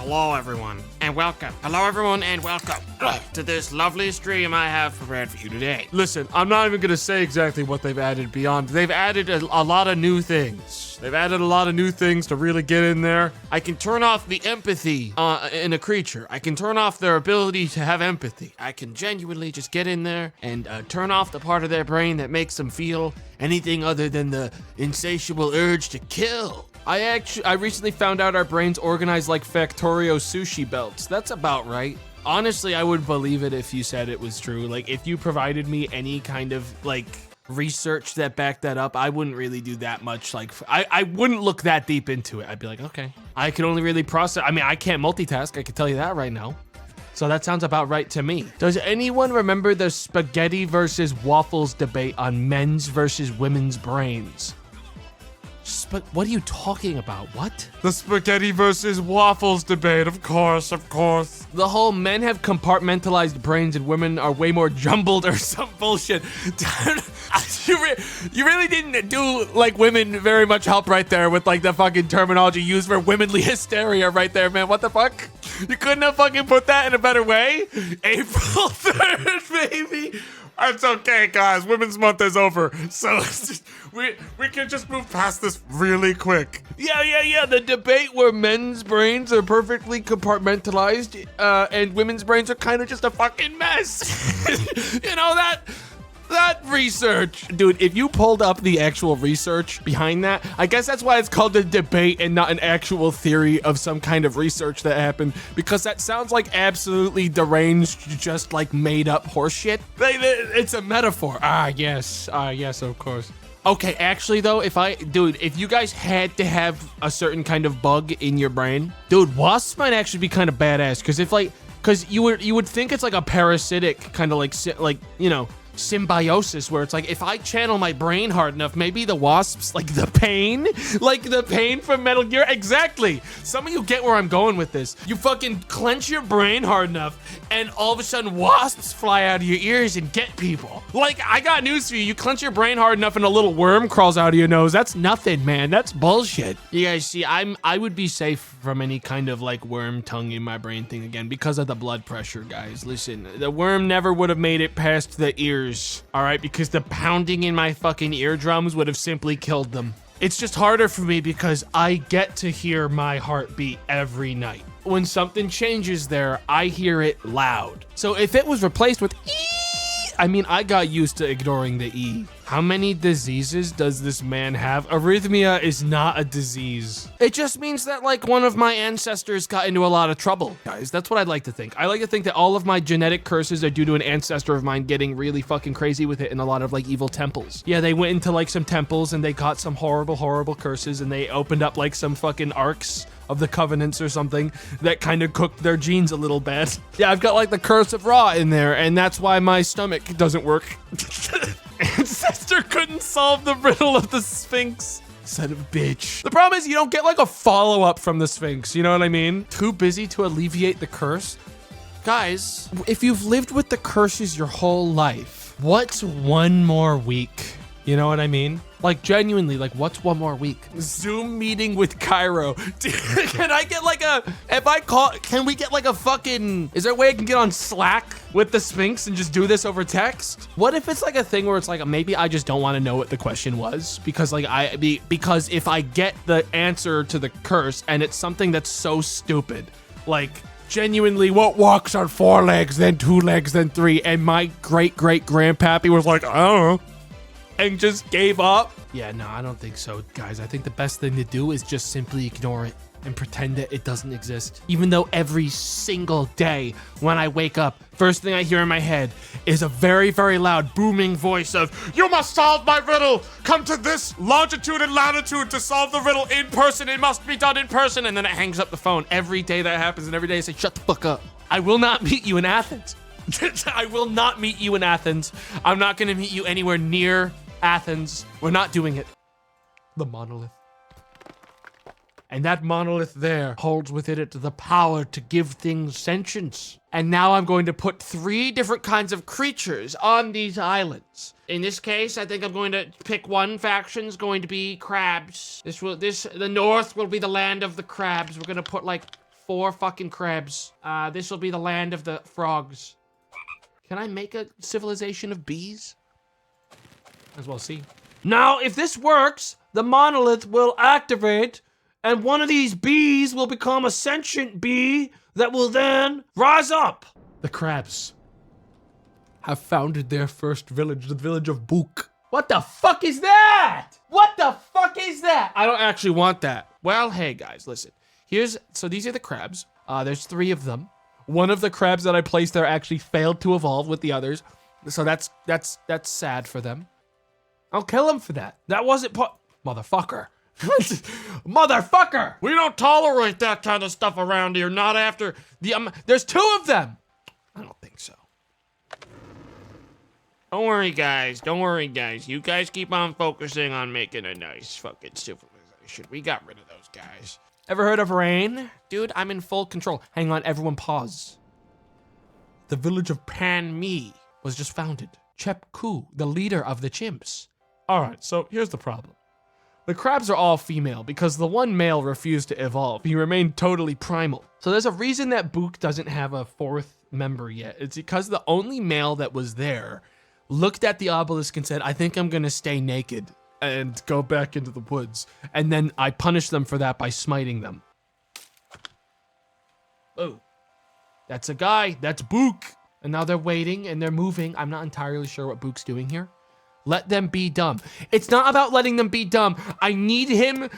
Hello everyone, and welcome. Hello everyone, and welcome to this lovely stream I have prepared for you today. Listen, I'm not even gonna say exactly what they've added beyond. They've added a lot of new things. They've added a lot of new things to really get in there. I can turn off the empathy in a creature. I can turn off their ability to have empathy. I can genuinely just get in there and turn off the part of their brain that makes them feel anything other than the insatiable urge to kill. I recently found out our brains organize like Factorio sushi belts. That's about right. Honestly, I would believe it if you said it was true. Like, if you provided me any kind of, like, research that backed that up, I wouldn't really do that much. Like, I wouldn't look that deep into it. I'd be like, okay. I can only really process. I mean, I can't multitask. I can tell you that right now. So that sounds about right to me. Does anyone remember the spaghetti versus waffles debate on men's versus women's brains? What are you talking about? What? The spaghetti versus waffles debate, of course. The whole men have compartmentalized brains and women are way more jumbled or some bullshit. You really didn't do, like, women very much help right there with, like, the fucking terminology used for womanly hysteria right there, man. What the fuck? You couldn't have fucking put that in a better way? April 3rd, baby. It's okay, guys. Women's Month is over, so we can just move past this really quick. Yeah. The debate where men's brains are perfectly compartmentalized, and women's brains are kind of just a fucking mess. You know that research, dude. If you pulled up the actual research behind that, I guess that's why it's called a debate and not an actual theory of some kind of research that happened, because that sounds like absolutely deranged, just like made up horseshit. It's a metaphor. Yes, of course. Okay, actually though, if you guys had to have a certain kind of bug in your brain, dude, wasps might actually be kind of badass, because you would think it's like a parasitic kind of like, you know, symbiosis, where it's like, if I channel my brain hard enough, maybe the wasps, like the pain from Metal Gear. Exactly. Some of you get where I'm going with this. You fucking clench your brain hard enough and all of a sudden wasps fly out of your ears and get people. Like, I got news for you. You clench your brain hard enough and a little worm crawls out of your nose. That's nothing, man. That's bullshit. You guys see, I would be safe from any kind of like worm tongue in my brain thing again because of the blood pressure, guys. Listen, the worm never would have made it past the ears, all right? Because the pounding in my fucking eardrums would have simply killed them. It's just harder for me because I get to hear my heartbeat every night. When something changes there, I hear it loud. So if it was replaced with E, I mean, I got used to ignoring the E. How many diseases does this man have? Arrhythmia is not a disease. It just means that, like, one of my ancestors got into a lot of trouble, guys. That's what I'd like to think. I like to think that all of my genetic curses are due to an ancestor of mine getting really fucking crazy with it in a lot of, like, evil temples. Yeah, they went into, like, some temples and they got some horrible, horrible curses and they opened up, like, some fucking arcs of the covenants or something that kind of cooked their genes a little bad. Yeah, I've got, like, the curse of Ra in there, and that's why my stomach doesn't work. Ancestor couldn't solve the riddle of the Sphinx. Son of a bitch. The problem is you don't get like a follow-up from the Sphinx, you know what I mean? Too busy to alleviate the curse? Guys, if you've lived with the curses your whole life, what's one more week? You know what I mean? Like, genuinely, like, what's one more week? Zoom meeting with Cairo. Dude, can I get like can we get like a fucking, is there a way I can get on Slack with the Sphinx and just do this over text? What if it's like a thing where it's like, maybe I just don't want to know what the question was, because like because if I get the answer to the curse and it's something that's so stupid, like, genuinely, what walks on 4 legs, then 2 legs, then 3, and my great-great-grandpappy was like, I don't know, and just gave up? Yeah, no, I don't think so, guys. I think the best thing to do is just simply ignore it and pretend that it doesn't exist. Even though every single day when I wake up, first thing I hear in my head is a very, very loud booming voice of, "You must solve my riddle! Come to this longitude and latitude to solve the riddle in person. It must be done in person." And then it hangs up the phone. Every day that happens, and every day I say, "Shut the fuck up. I will not meet you in Athens." I will not meet you in Athens. I'm not gonna meet you anywhere near Athens. We're not doing it. The monolith. And that monolith there holds within it the power to give things sentience. And now I'm going to put 3 different kinds of creatures on these islands. In this case, I think I'm going to pick one faction's going to be crabs. The north will be the land of the crabs. We're going to put like 4 fucking crabs. This will be the land of the frogs. Can I make a civilization of bees? As well see. Now, if this works, the monolith will activate, and one of these bees will become a sentient bee that will then rise up. The crabs have founded their first village, the village of Book. What the fuck is that? What the fuck is that? I don't actually want that. Well, hey guys, listen. So these are the crabs. There's 3 of them. One of the crabs that I placed there actually failed to evolve with the others. So that's sad for them. I'll kill him for that. That wasn't motherfucker. Motherfucker! We don't tolerate that kind of stuff around here, not after the There's 2 of them. I don't think so. Don't worry, guys. Don't worry, guys. You guys keep on focusing on making a nice fucking civilization. We got rid of those guys. Ever heard of rain? Dude, I'm in full control. Hang on, everyone pause. The village of Pan-Mi was just founded. Chep-Ku, the leader of the chimps. All right, so here's the problem. The crabs are all female because the one male refused to evolve. He remained totally primal. So there's a reason that Book doesn't have a 4th member yet. It's because the only male that was there looked at the obelisk and said, I think I'm gonna stay naked and go back into the woods. And then I punished them for that by smiting them. Oh, that's a guy, that's Book. And now they're waiting and they're moving. I'm not entirely sure what Book's doing here. Let them be dumb. It's not about letting them be dumb. I need him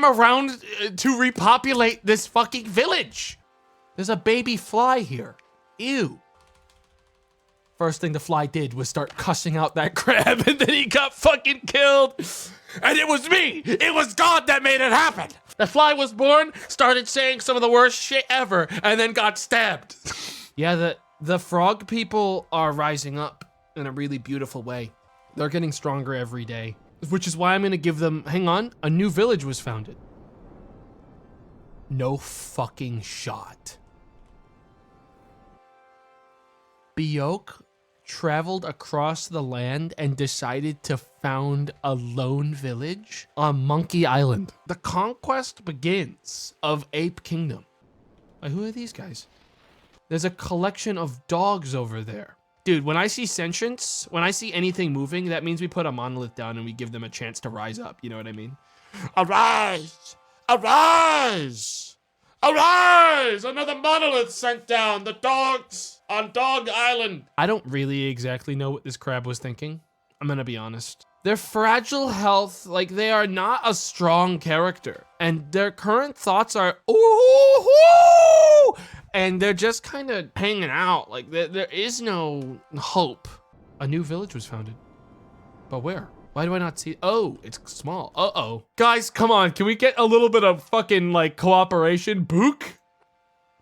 around to repopulate this fucking village. There's a baby fly here. Ew. First thing the fly did was start cussing out that crab, and then he got fucking killed. And it was me. It was God that made it happen. The fly was born, started saying some of the worst shit ever, and then got stabbed. Yeah, the frog people are rising up in a really beautiful way. They're getting stronger every day, which is why I'm gonna give them, hang on, a new village was founded. No fucking shot. Biok traveled across the land and decided to found a lone village on Monkey Island. The conquest begins of Ape Kingdom. Who are these guys? There's a collection of dogs over there. Dude, when I see sentience, when I see anything moving, that means we put a monolith down and we give them a chance to rise up. You know what I mean? Arise! Arise! Arise! Another monolith sent down. The dogs on Dog Island. I don't really exactly know what this crab was thinking. I'm gonna be honest. Their fragile health, like they are not a strong character. And their current thoughts are, ooh, and they're just kind of hanging out. Like there is no hope. A new village was founded. But where? Why do I not see? Oh, it's small. Uh-oh. Guys, come on. Can we get a little bit of fucking like cooperation? Book?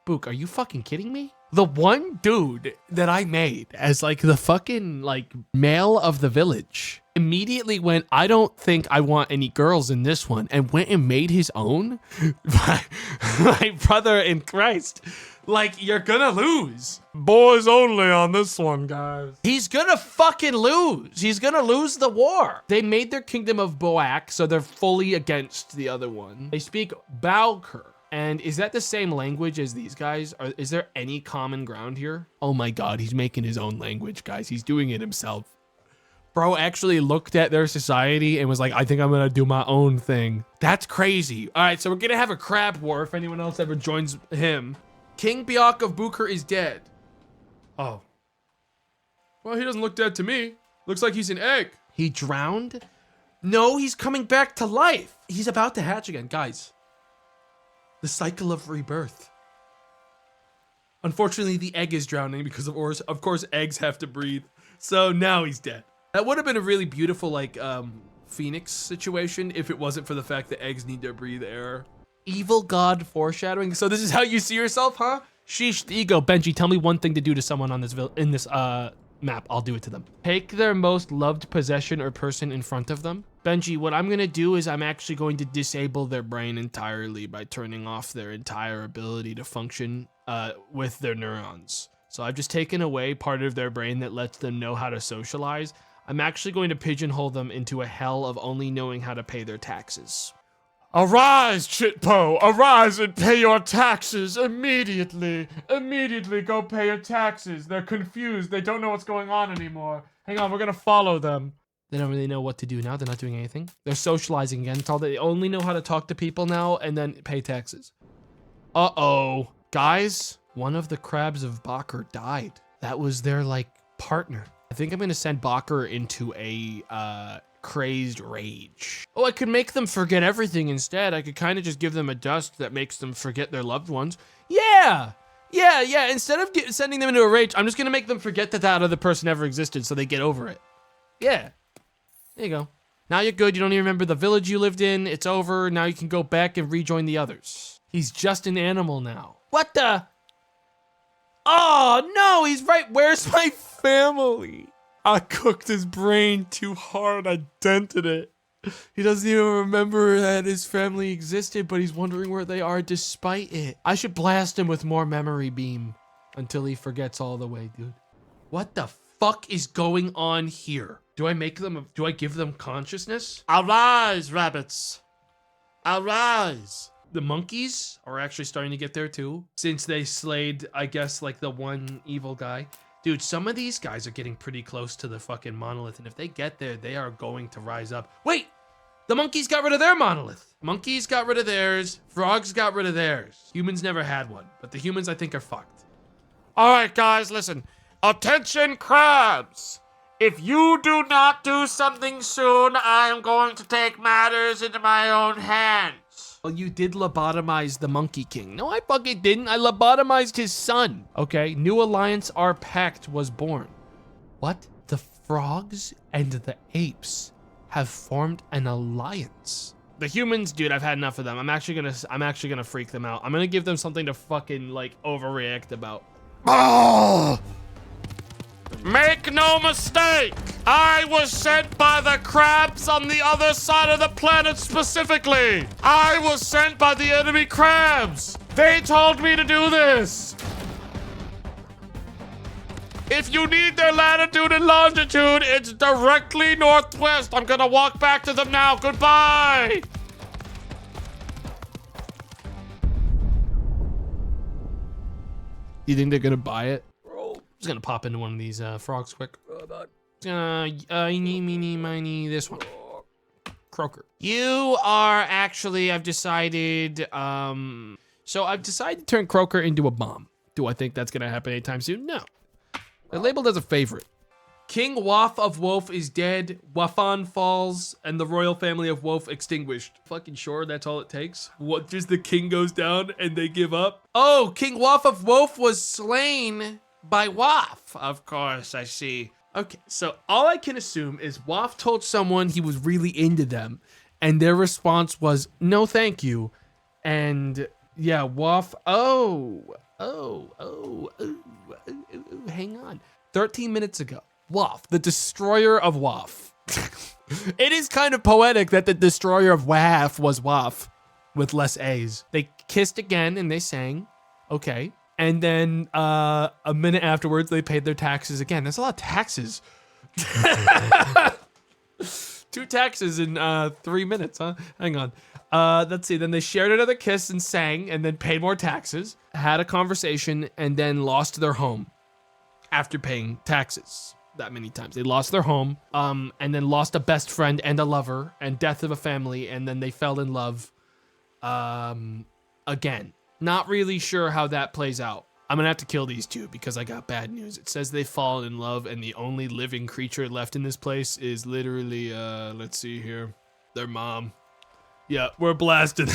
Book, are you fucking kidding me? The one dude that I made as like the fucking like male of the village immediately went, I don't think I want any girls in this one, and went and made his own. My brother in Christ. Like, you're gonna lose. Boys only on this one, guys. He's gonna fucking lose. He's gonna lose the war. They made their kingdom of Boak, so they're fully against the other one. They speak Bowker. And is that the same language as these guys? Or is there any common ground here? Oh my God, he's making his own language, guys. He's doing it himself. Bro actually looked at their society and was like, I think I'm gonna do my own thing. That's crazy. All right, so we're gonna have a crab war if anyone else ever joins him. King Biak of Booker is dead. Oh. Well, he doesn't look dead to me. Looks like he's an egg. He drowned? No, he's coming back to life. He's about to hatch again, guys. The cycle of rebirth. Unfortunately, the egg is drowning because of course eggs have to breathe. So now he's dead. That would have been a really beautiful like Phoenix situation if it wasn't for the fact that eggs need to breathe air. Evil God foreshadowing. So this is how you see yourself, huh? Sheesh, the ego. Benji, tell me one thing to do to someone on this map. I'll do it to them. Take their most loved possession or person in front of them. Benji, what I'm gonna do is I'm actually going to disable their brain entirely by turning off their entire ability to function with their neurons. So I've just taken away part of their brain that lets them know how to socialize. I'm actually going to pigeonhole them into a hell of only knowing how to pay their taxes. Arise, Chitpo! Arise and pay your taxes immediately! Immediately go pay your taxes. They're confused. They don't know what's going on anymore. Hang on, we're gonna follow them. They don't really know what to do now. They're not doing anything. They're socializing again. It's all they only know how to talk to people now and then pay taxes. Uh-oh. Guys, one of the crabs of Bakker died. That was their, like, partner. I think I'm gonna send Bakker into a, crazed rage. Oh, I could make them forget everything instead. I could kind of just give them a dust that makes them forget their loved ones. Yeah! Yeah. Instead of sending them into a rage, I'm just gonna make them forget that that other person ever existed so they get over it. Yeah. There you go. Now you're good. You don't even remember the village you lived in. It's over. Now you can go back and rejoin the others. He's just an animal now. What the? Oh, no, he's right. Where's my family? I cooked his brain too hard. I dented it. He doesn't even remember that his family existed, but he's wondering where they are despite it. I should blast him with more memory beam until he forgets all the way, dude. What the fuck is going on here? Do I give them consciousness? Arise, rabbits. Arise. The monkeys are actually starting to get there too, since they slayed, I guess, like the one evil guy. Dude, some of these guys are getting pretty close to the fucking monolith, and if they get there, they are going to rise up. Wait! The monkeys got rid of their monolith. Monkeys got rid of theirs. Frogs got rid of theirs. Humans never had one, but the humans, I think, are fucked. All right, guys, listen. Attention, crabs. If you do not do something soon, I am going to take matters into my own hands. Well, you did lobotomize the Monkey King. No, I fucking didn't. I lobotomized his son. Okay, New Alliance, our pact was born. What? The frogs and the apes have formed an alliance. The humans, dude, I've had enough of them. I'm actually gonna freak them out. I'm gonna give them something to fucking, like, overreact about. Oh! Make no mistake, I was sent by the crabs on the other side of the planet specifically. I was sent by the enemy crabs. They told me to do this. If you need their latitude and longitude, it's directly northwest. I'm gonna walk back to them now. Goodbye. You think they're gonna buy it? I'm just gonna pop into one of these frogs quick. Eeny, meeny, miny, this one. Croaker. You are actually, I've decided, so I've decided to turn Croaker into a bomb. Do I think that's gonna happen anytime soon? No. They're labeled as a favorite. King Waf of Wolf is dead, Wafan falls, and the royal family of Wolf extinguished. Fucking sure that's all it takes? What, just the king goes down and they give up? Oh, King Waf of Wolf was slain by Waf. Of course, I see. Okay, so all I can assume is Waf told someone he was really into them, and their response was, no thank you. And yeah, Waf, hang on. 13 minutes ago, Waf, the destroyer of Waf. It is kind of poetic that the destroyer of Waf was Waf, with less A's. They kissed again and they sang, okay. And then a minute afterwards, they paid their taxes again. That's a lot of taxes. 2 taxes in 3 minutes, huh? Hang on. Let's see. Then they shared another kiss and sang and then paid more taxes, had a conversation, and then lost their home after paying taxes that many times. They lost their home, and then lost a best friend and a lover and death of a family, and then they fell in love again. Not really sure how that plays out. I'm gonna have to kill these 2 because I got bad news. It says they've fallen in love and the only living creature left in this place is literally, let's see here, their mom. Yeah, we're blasted.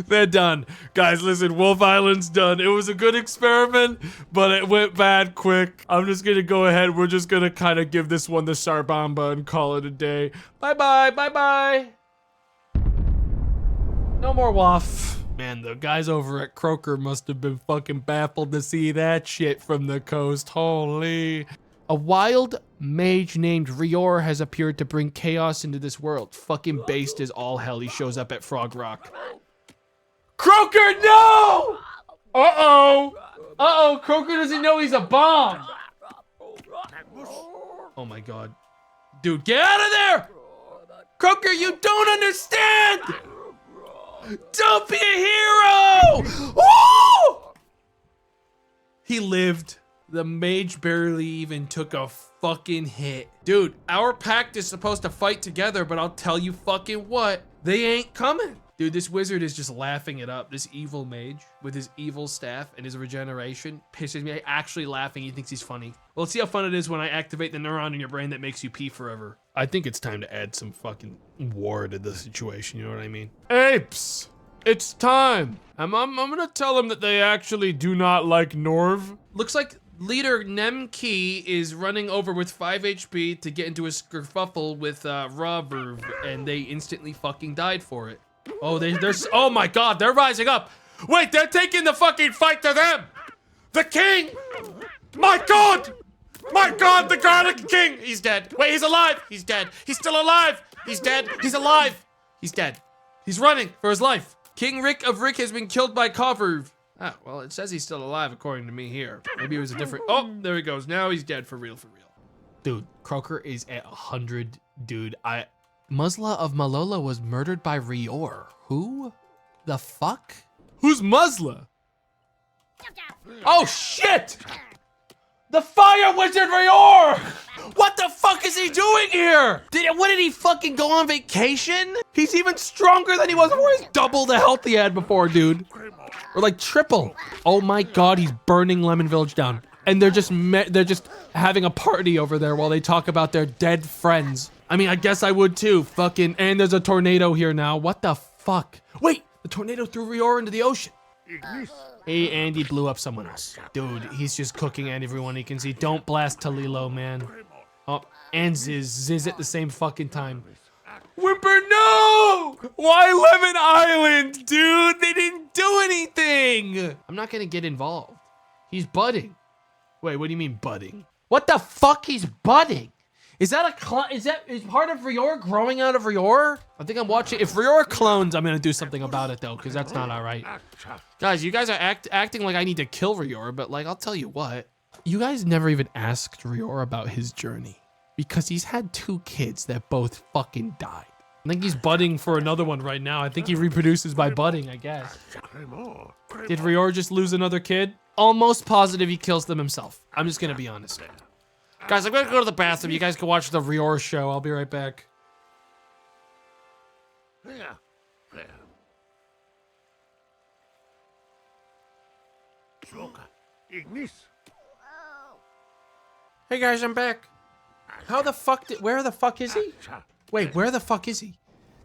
They're done. Guys, listen, Wolf Island's done. It was a good experiment, but it went bad quick. I'm just gonna go ahead. We're just gonna kind of give this one the Sarbamba and call it a day. Bye-bye, bye-bye. No more Waf. Man, the guys over at Croaker must have been fucking baffled to see that shit from the coast. Holy. A wild mage named Rior has appeared to bring chaos into this world. Fucking based as all hell. He shows up at Frog Rock. Croaker, no! Uh-oh. Uh-oh, Croaker doesn't know he's a bomb. Oh my god. Dude, get out of there! Croaker, you don't understand! Don't be a hero! Woo! He lived. The mage barely even took a fucking hit. Dude, our pact is supposed to fight together, but I'll tell you fucking what, they ain't coming. Dude, this wizard is just laughing it up. This evil mage with his evil staff and his regeneration pisses me. Actually laughing, he thinks he's funny. Well, let's see how fun it is when I activate the neuron in your brain that makes you pee forever. I think it's time to add some fucking war to the situation, you know what I mean? Apes, it's time. I'm gonna tell them that they actually do not like Norv. Looks like leader Nemki is running over with 5 HP to get into a skerfuffle with Raverv, and they instantly fucking died for it. Oh, oh my god, they're rising up. Wait, they're taking the fucking fight to them. The king. My god, the garlic king. He's dead. Wait, he's alive. He's dead. He's still alive. He's dead. He's alive. He's dead. He's running for his life. King Rick of Rick has been killed by Kovrv. Ah, well, it says he's still alive according to me here. Maybe it was a different, oh, there he goes. Now he's dead for real, for real. Dude, Croaker is at 100. Dude, Musla of Malola was murdered by Rior. Who the fuck? Who's Musla? Oh shit! The fire wizard Rior! What the fuck is he doing here? What did he fucking go on vacation? He's even stronger than he was before. He's double the health he had before, dude. Or like triple. Oh my god, he's burning Lemon Village down. And they're just having a party over there while they talk about their dead friends. I mean, I guess I would too. Fucking, and there's a tornado here now. What the fuck? Wait, the tornado threw Rior into the ocean. Hey, Andy blew up someone else. Dude, he's just cooking at everyone he can see. Don't blast Talilo, man. Oh, and Ziz at the same fucking time. Whimper, no! Why Lemon Island, dude? They didn't do anything! I'm not gonna get involved. He's budding. Wait, what do you mean budding? What the fuck? He's budding? Is that is part of Rior growing out of Rior? I think I'm watching. If Rior clones, I'm gonna do something about it though, because that's not all right. Guys, you guys are acting like I need to kill Rior, but like, I'll tell you what. You guys never even asked Rior about his journey, because he's had 2 kids that both fucking died. I think he's budding for another one right now. I think he reproduces by budding, I guess. Did Rior just lose another kid? Almost positive he kills them himself. I'm just gonna be honest. Guys, I'm gonna go to the bathroom. You guys can watch the Rior show. I'll be right back. Hey guys, I'm back. How the fuck where the fuck is he? Wait, where the fuck is he?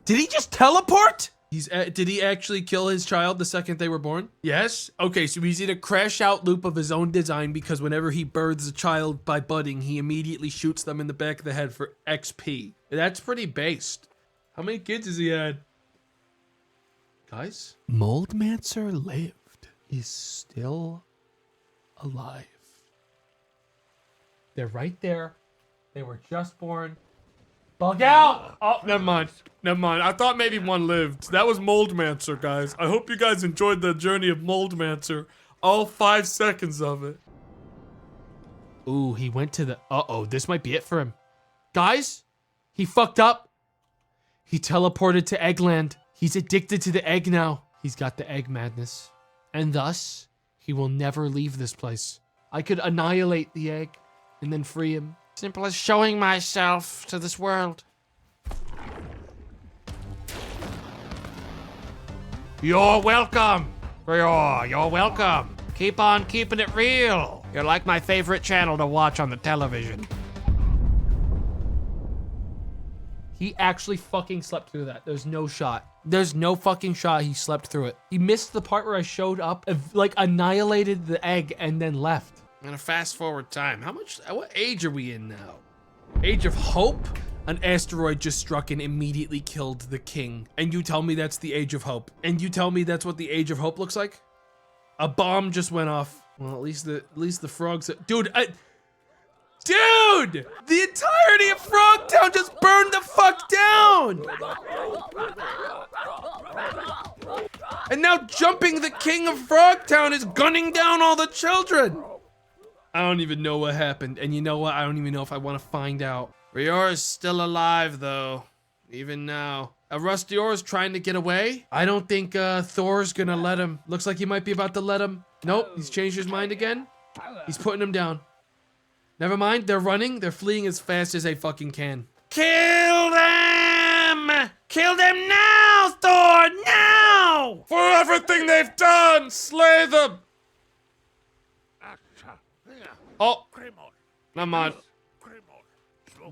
Did he just teleport? Did he actually kill his child the second they were born? Yes? Okay, so he's in a crash out loop of his own design because whenever he births a child by budding, he immediately shoots them in the back of the head for XP. That's pretty based. How many kids has he had? Guys? Moldmancer lived. He's still alive. They're right there. They were just born. Bug out! Oh, never mind. Never mind. I thought maybe one lived. That was Moldmancer, guys. I hope you guys enjoyed the journey of Moldmancer. All 5 seconds of it. Ooh, he went to the... Uh-oh, this might be it for him. Guys, he fucked up. He teleported to Eggland. He's addicted to the egg now. He's got the egg madness. And thus, he will never leave this place. I could annihilate the egg and then free him. Simple as showing myself to this world. You're welcome, Rior. You're welcome. Keep on keeping it real. You're like my favorite channel to watch on the television. He actually fucking slept through that. There's no shot. There's no fucking shot he slept through it. He missed the part where I showed up, like annihilated the egg and then left. I'm gonna fast forward time. What age are we in now? Age of Hope? An asteroid just struck and immediately killed the king. And you tell me that's the Age of Hope. And you tell me that's what the Age of Hope looks like? A bomb just went off. Well, at least the frogs, dude, dude! The entirety of Frogtown just burned the fuck down! And now Jumping the King of Frogtown is gunning down all the children! I don't even know what happened, and you know what? I don't even know if I want to find out. Rior is still alive, though. Even now. Rustior's trying to get away. I don't think Thor's gonna let him. Looks like he might be about to let him. Nope, he's changed his mind again. He's putting him down. Never mind, they're running. They're fleeing as fast as they fucking can. Kill them! Kill them now, Thor, now! For everything they've done, slay them! Oh, never mind.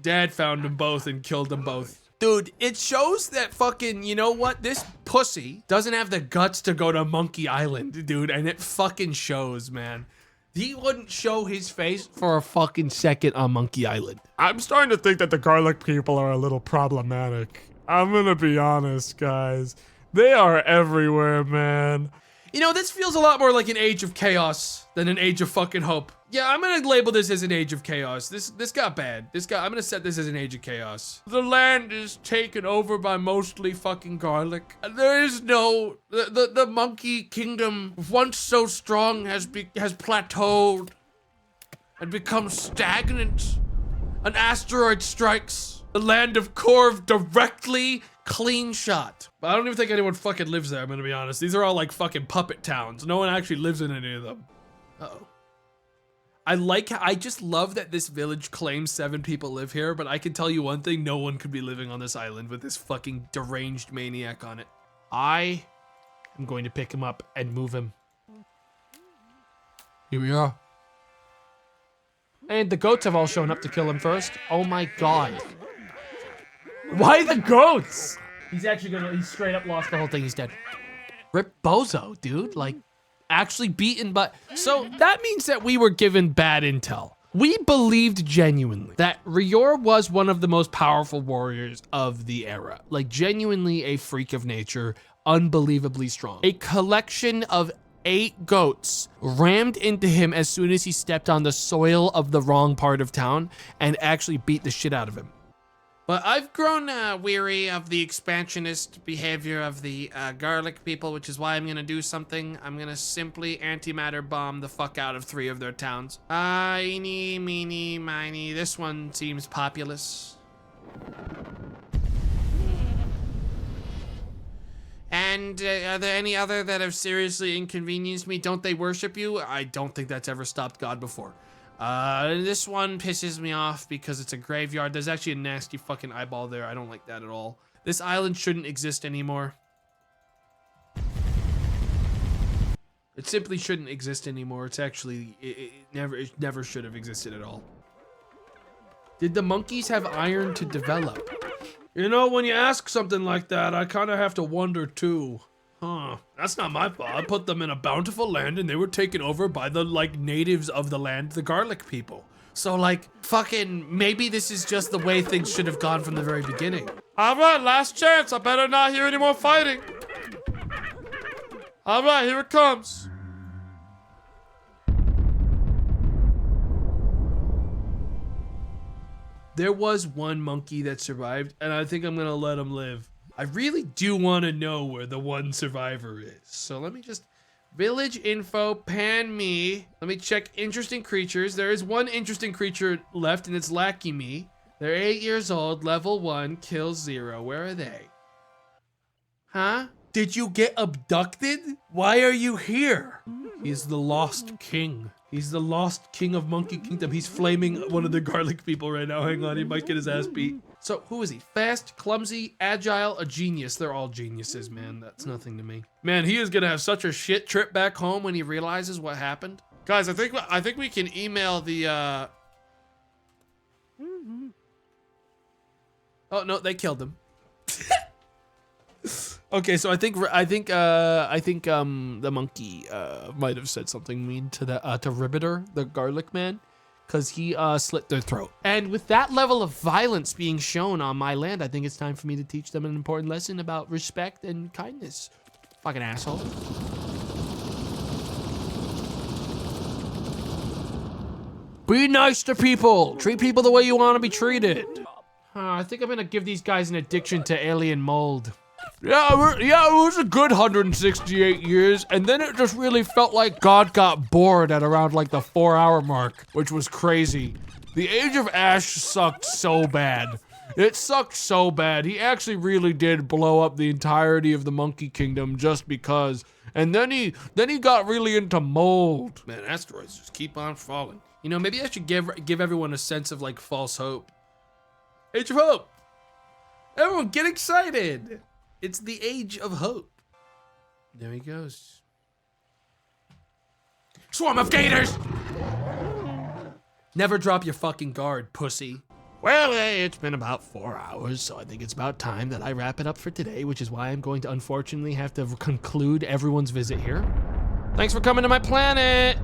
Dad found them both and killed them both. Dude, it shows that fucking, you know what? This pussy doesn't have the guts to go to Monkey Island, dude, and it fucking shows, man. He wouldn't show his face for a fucking second on Monkey Island. I'm starting to think that the garlic people are a little problematic. I'm gonna be honest, guys. They are everywhere, man. You know, this feels a lot more like an age of chaos than an age of fucking hope. Yeah, I'm gonna label this as an age of chaos. This got bad. I'm gonna set this as an age of chaos. The land is taken over by mostly fucking garlic. There is no, the monkey kingdom, once so strong, has plateaued and become stagnant. An asteroid strikes. The land of Corv directly clean shot. But I don't even think anyone fucking lives there, I'm gonna be honest. These are all like fucking puppet towns. No one actually lives in any of them. Uh-oh. I just love that this village claims 7 people live here, but I can tell you one thing, no one could be living on this island with this fucking deranged maniac on it. I am going to pick him up and move him. Here we are. And the goats have all shown up to kill him first. Oh my god. Why the goats? He's straight up lost the whole thing, he's dead. Rip Bozo, dude, like, actually beaten by... So that means that we were given bad intel. We believed genuinely that Rior was one of the most powerful warriors of the era. Like, genuinely a freak of nature, unbelievably strong. A collection of 8 goats rammed into him as soon as he stepped on the soil of the wrong part of town and actually beat the shit out of him. But I've grown weary of the expansionist behavior of the garlic people, which is why I'm gonna do something. I'm gonna simply antimatter bomb the fuck out of 3 of their towns. Eeny, meeny, miny. This one seems populous. And are there any other that have seriously inconvenienced me? Don't they worship you? I don't think that's ever stopped God before. This one pisses me off because it's a graveyard. There's actually a nasty fucking eyeball there. I don't like that at all. This island shouldn't exist anymore. It simply shouldn't exist anymore. It's actually, it never should have existed at all. Did the monkeys have iron to develop? You know, when you ask something like that, I kind of have to wonder too. Huh, that's not my fault. I put them in a bountiful land and they were taken over by the, like, natives of the land, the garlic people. So, like, fucking, maybe this is just the way things should have gone from the very beginning. All right, last chance. I better not hear any more fighting. All right, here it comes. There was one monkey that survived, and I think I'm gonna let him live. I really do want to know where the one survivor is. So let me just, village info, pan me. Let me check interesting creatures. There is one interesting creature left, and it's Lackey Me. They're 8 years old, level 1, kill 0. Where are they? Huh? Did you get abducted? Why are you here? He's the lost king. He's the lost king of Monkey Kingdom. He's flaming one of the garlic people right now. Hang on, he might get his ass beat. So, who is he? Fast, clumsy, agile, a genius. They're all geniuses, man. That's nothing to me. Man, he is gonna have such a shit trip back home when he realizes what happened. Guys, I think we can email the Oh no, they killed him. Okay, so I think the monkey might have said something mean to Ribbiter, the garlic man, because he slit their throat. And with that level of violence being shown on my land, I think it's time for me to teach them an important lesson about respect and kindness. Fucking asshole. Be nice to people. Treat people the way you want to be treated. I think I'm gonna give these guys an addiction to alien mold. Yeah, it was a good 168 years, and then it just really felt like God got bored at around like the 4-hour mark, which was crazy. The Age of Ash sucked so bad. It sucked so bad. He actually really did blow up the entirety of the Monkey Kingdom just because. And then he got really into mold. Man, asteroids just keep on falling. You know, maybe I should give everyone a sense of like false hope. Age of hope. Everyone get excited. It's the age of hope. There he goes. Swarm of gators! Never drop your fucking guard, pussy. Well, hey, it's been about 4 hours, so I think it's about time that I wrap it up for today, which is why I'm going to unfortunately have to conclude everyone's visit here. Thanks for coming to my planet.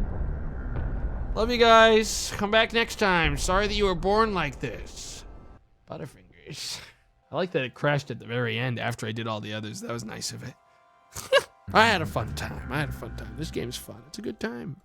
Love you guys. Come back next time. Sorry that you were born like this. Butterfingers. I like that it crashed at the very end after I did all the others. That was nice of it. I had a fun time. This game's fun. It's a good time.